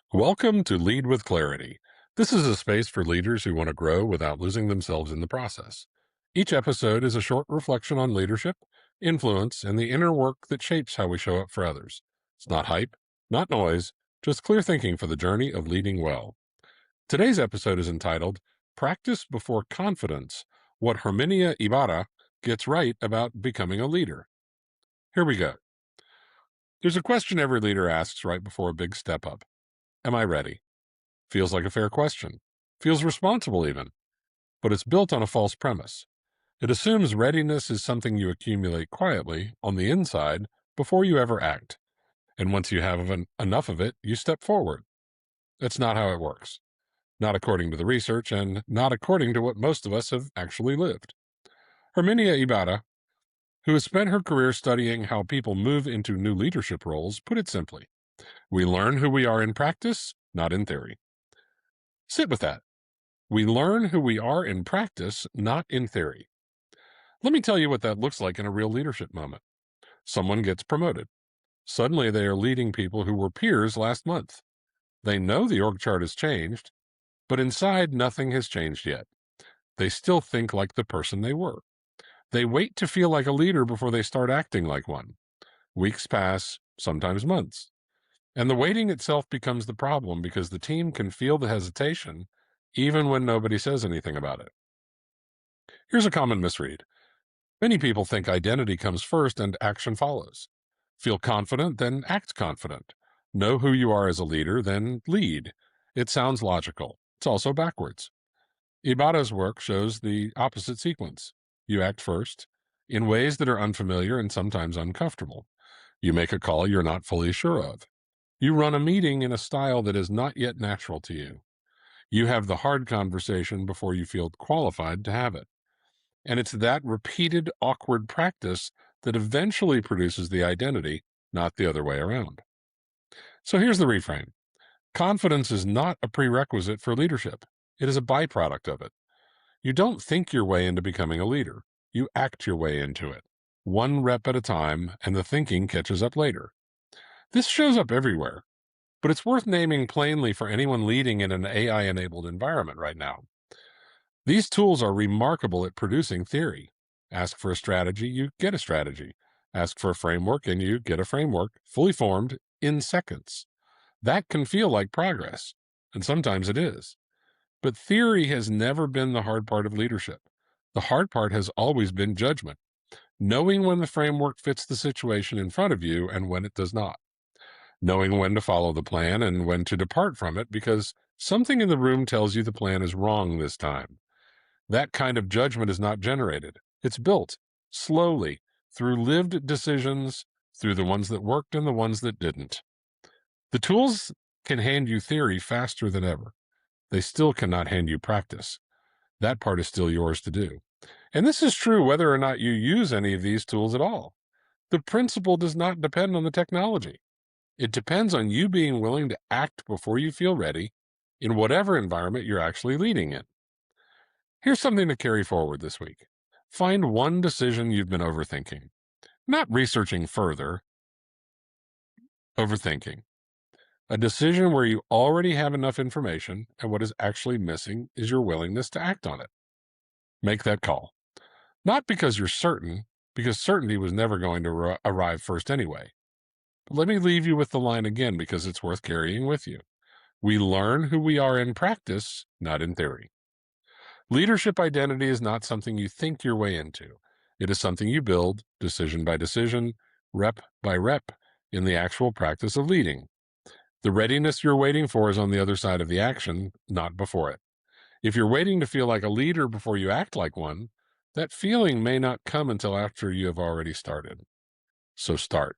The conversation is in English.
Welcome to Lead with Clarity. This is a space for leaders who want to grow without losing themselves in the process. Each episode is a short reflection on leadership, influence, and the inner work that shapes how we show up for others. It's not hype, not noise, just clear thinking for the journey of leading well. Today's episode is entitled Practice Before Confidence: What Herminia Ibarra Gets Right About Becoming a Leader. Here we go. There's a question every leader asks right before a big step up. Am I ready? Feels like a fair question. Feels responsible even. But it's built on a false premise. It assumes readiness is something you accumulate quietly on the inside before you ever act. And once you have enough of it, you step forward. That's not how it works. Not according to the research and not according to what most of us have actually lived. Herminia Ibarra, who has spent her career studying how people move into new leadership roles, put it simply: we learn who we are in practice, not in theory. Sit with that. We learn who we are in practice, not in theory. Let me tell you what that looks like in a real leadership moment. Someone gets promoted. Suddenly they are leading people who were peers last month. They know the org chart has changed, but inside nothing has changed yet. They still think like the person they were. They wait to feel like a leader before they start acting like one. Weeks pass, sometimes months. And the waiting itself becomes the problem because the team can feel the hesitation even when nobody says anything about it. Here's a common misread. Many people think identity comes first and action follows. Feel confident, then act confident. Know who you are as a leader, then lead. It sounds logical. It's also backwards. Ibarra's work shows the opposite sequence. You act first, in ways that are unfamiliar and sometimes uncomfortable. You make a call you're not fully sure of. You run a meeting in a style that is not yet natural to you. You have the hard conversation before you feel qualified to have it. And it's that repeated awkward practice that eventually produces the identity, not the other way around. So here's the reframe. Confidence is not a prerequisite for leadership. It is a byproduct of it. You don't think your way into becoming a leader. You act your way into it, one rep at a time, and the thinking catches up later. This shows up everywhere, but it's worth naming plainly for anyone leading in an AI-enabled environment right now. These tools are remarkable at producing theory. Ask for a strategy, you get a strategy. Ask for a framework, and you get a framework, fully formed, in seconds. That can feel like progress, and sometimes it is. But theory has never been the hard part of leadership. The hard part has always been judgment, knowing when the framework fits the situation in front of you and when it does not, knowing when to follow the plan and when to depart from it because something in the room tells you the plan is wrong this time. That kind of judgment is not generated. It's built slowly through lived decisions, through the ones that worked and the ones that didn't. The tools can hand you theory faster than ever. They still cannot hand you practice. That part is still yours to do. And this is true whether or not you use any of these tools at all. The principle does not depend on the technology. It depends on you being willing to act before you feel ready in whatever environment you're actually leading in. Here's something to carry forward this week. Find one decision you've been overthinking. Not researching further, overthinking. A decision where you already have enough information and what is actually missing is your willingness to act on it. Make that call. Not because you're certain, because certainty was never going to arrive first anyway. But let me leave you with the line again because it's worth carrying with you. We learn who we are in practice, not in theory. Leadership identity is not something you think your way into. It is something you build, decision by decision, rep by rep, in the actual practice of leading. The readiness you're waiting for is on the other side of the action, not before it. If you're waiting to feel like a leader before you act like one, that feeling may not come until after you have already started. So start.